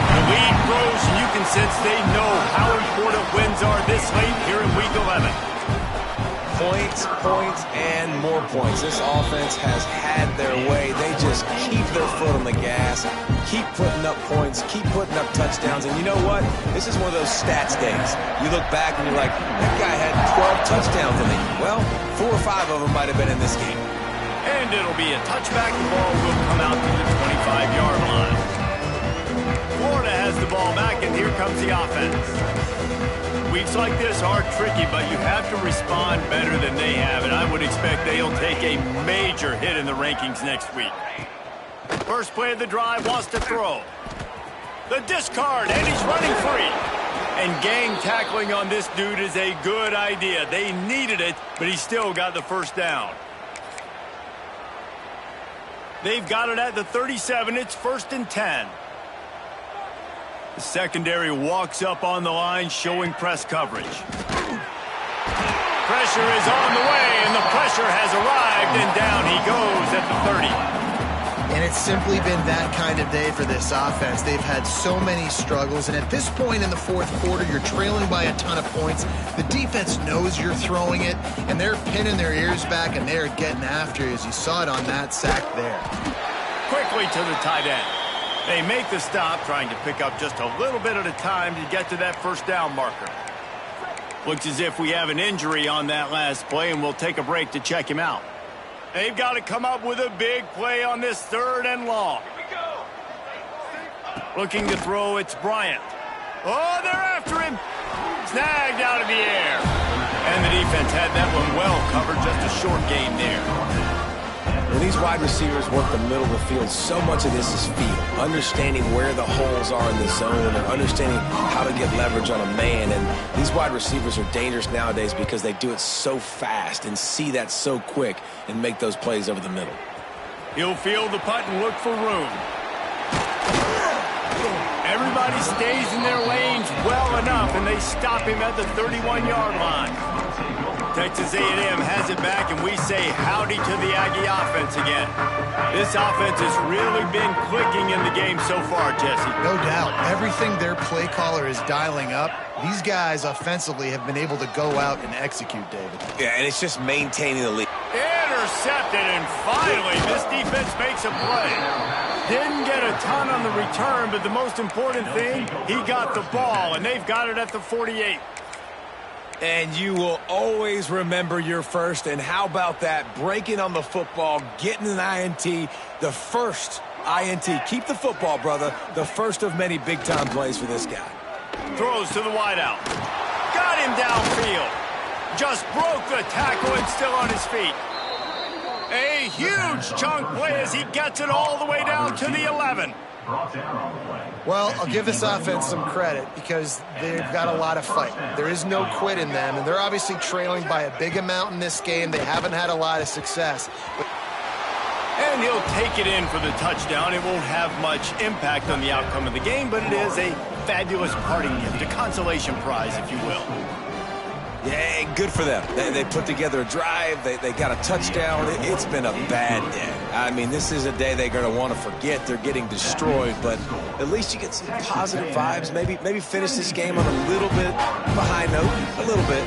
The lead grows, and you can sense they know how important wins are this late here in Week 11. Points, points, and more points. This offense has had their way. They just keep their foot on the gas, keep putting up points, keep putting up touchdowns. And you know what? This is one of those stats days. You look back and you're like, that guy had 12 touchdowns in it. Well, 4 or 5 of them might have been in this game. And it'll be a touchback. The ball will come out to the 25-yard line. Florida has the ball back, and here comes the offense. Weeks like this are tricky, but you have to respond better than they have, and I would expect they'll take a major hit in the rankings next week. First play of the drive, wants to throw. The discard, and he's running free. And gang tackling on this dude is a good idea. They needed it, but he still got the first down. They've got it at the 37. It's 1st and 10. The secondary walks up on the line, showing press coverage. Pressure is on the way, and the pressure has arrived, and down he goes at the 30. And it's simply been that kind of day for this offense. They've had so many struggles, and at this point in the 4th quarter, you're trailing by a ton of points. The defense knows you're throwing it, and they're pinning their ears back, and they're getting after you, as you saw it on that sack there. Quickly to the tight end. They make the stop, trying to pick up just a little bit at a time to get to that first down marker. Looks as if we have an injury on that last play, and we'll take a break to check him out. They've got to come up with a big play on this 3rd and long. Looking to throw, it's Bryant. Oh, they're after him. Snagged out of the air. And the defense had that one well covered, just a short gain there. When these wide receivers work the middle of the field, so much of this is feel. Understanding where the holes are in the zone, and understanding how to get leverage on a man. And these wide receivers are dangerous nowadays because they do it so fast and see that so quick and make those plays over the middle. He'll field the punt and look for room. Everybody stays in their lanes well enough, and they stop him at the 31-yard line. Texas A&M has it back, and we say howdy to the Aggie offense again. This offense has really been clicking in the game so far, Jesse. No doubt. Everything their play caller is dialing up, these guys offensively have been able to go out and execute, David. Yeah, and it's just maintaining the lead. Intercepted, and finally this defense makes a play. Didn't get a ton on the return, but the most important thing, he got the ball, and they've got it at the 48. And you will always remember your first. And how about that? Breaking on the football, getting an INT, the first INT. Keep the football, brother. The first of many big-time plays for this guy. Throws to the wideout. Got him downfield. Just broke the tackle and still on his feet. A huge chunk play as he gets it all the way down to the 11. Well, I'll give this offense some credit because they've got a lot of fight. There is no quit in them, and they're obviously trailing by a big amount in this game. They haven't had a lot of success. And he'll take it in for the touchdown. It won't have much impact on the outcome of the game, but it is a fabulous parting gift, a consolation prize, if you will. Yeah, good for them. They put together a drive. They got a touchdown. It's been a bad day. I mean, this is a day they're going to want to forget. They're getting destroyed, but at least you get some positive vibes. Maybe finish this game on a little bit of a high note, a little bit.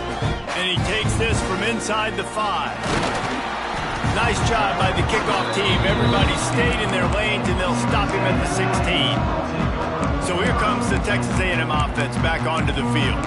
And he takes this from inside the 5. Nice job by the kickoff team. Everybody stayed in their lanes, and they'll stop him at the 16. So here comes the Texas A&M offense back onto the field.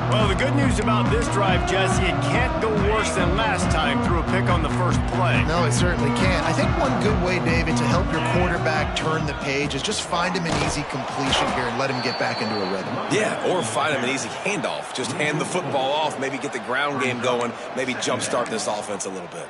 Well, the good news about this drive, Jesse, it can't go worse than last time through a pick on the first play. No, it certainly can't. I think one good way, David, to help your quarterback turn the page is just find him an easy completion here and let him get back into a rhythm. Yeah, or find him an easy handoff. Just hand the football off, maybe get the ground game going, maybe jumpstart this offense a little bit.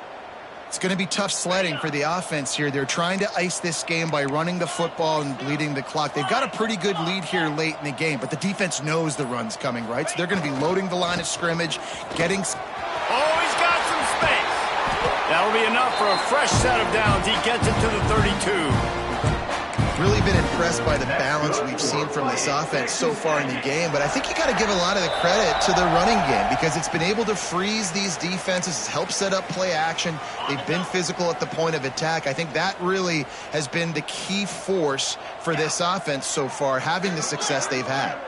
It's going to be tough sledding for the offense here. They're trying to ice this game by running the football and bleeding the clock. They've got a pretty good lead here late in the game, but the defense knows the run's coming, right? So they're going to be loading the line of scrimmage, getting... Oh, he's got some space. That'll be enough for a fresh set of downs. He gets it to the 32. Really been impressed by the balance we've seen from this offense so far in the game, but I think you got to give a lot of the credit to the running game because it's been able to freeze these defenses, help set up play action. They've been physical at the point of attack. I think that really has been the key force for this offense so far, having the success they've had.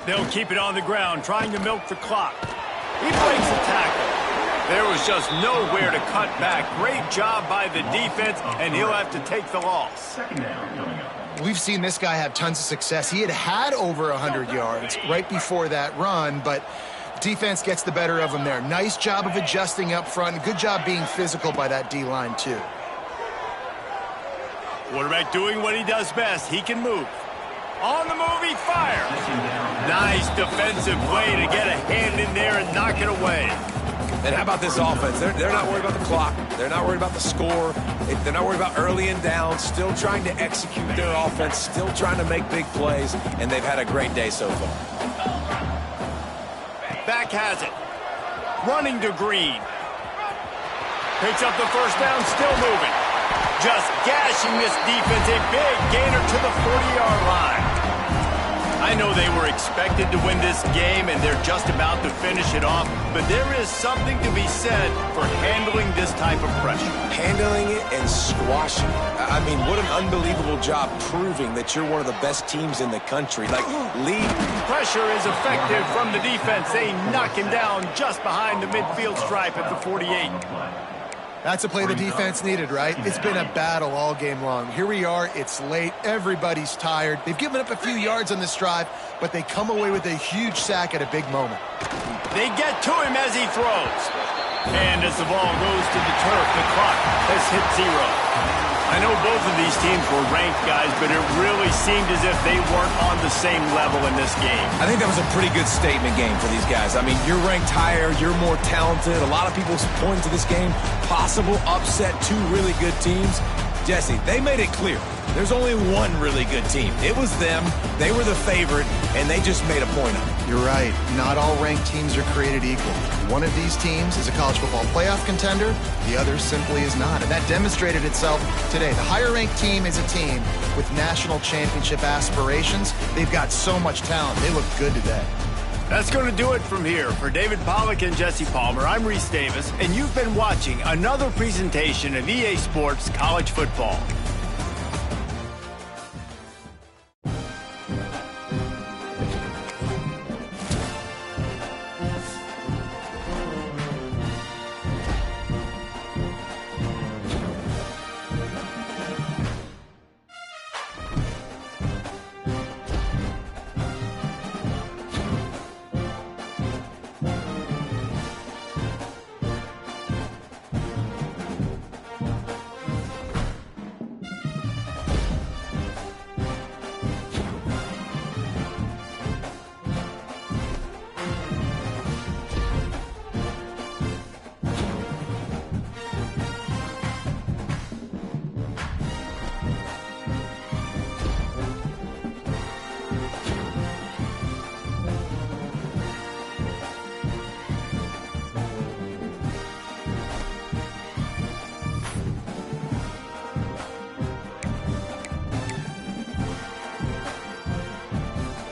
They'll keep it on the ground, trying to milk the clock. He breaks the tackle. There was just nowhere to cut back. Great job by the defense, and he'll have to take the loss. We've seen this guy have tons of success. He had over 100 yards right before that run, but defense gets the better of him there. Nice job of adjusting up front. Good job being physical by that D-line, too. Quarterback doing what he does best. He can move. On the move, he fires. Nice defensive play to get a hand in there and knock it away. And how about this offense? They're not worried about the clock. They're not worried about the score. They're not worried about early and down. Still trying to execute their offense. Still trying to make big plays. And they've had a great day so far. Back has it. Running to Green. Picks up the first down, still moving. Just gashing this defense. A big gainer to the 40-yard line. I know they were expected to win this game, and they're just about to finish it off, but there is something to be said for handling this type of pressure. Handling it and squashing it. I mean, what an unbelievable job proving that you're one of the best teams in the country. Like, lead. Pressure is effective from the defense. They knock him down just behind the midfield stripe at the 48. That's a play the defense needed, right? It's been a battle all game long. Here we are. It's late. Everybody's tired. They've given up a few yards on this drive, but they come away with a huge sack at a big moment. They get to him as he throws. And as the ball goes to the turf, the clock has hit 0. I know both of these teams were ranked, guys, but it really seemed as if they weren't on the same level in this game. I think that was a pretty good statement game for these guys. I mean, you're ranked higher, you're more talented. A lot of people point to this game, possible upset, two really good teams. Jesse, they made it clear. There's only one really good team. It was them. They were the favorite, and they just made a point of it. You're right. Not all ranked teams are created equal. One of these teams is a college football playoff contender. The other simply is not. And that demonstrated itself today. The higher-ranked team is a team with national championship aspirations. They've got so much talent. They look good today. That's going to do it from here. For David Pollack and Jesse Palmer, I'm Reese Davis, and you've been watching another presentation of EA Sports College Football.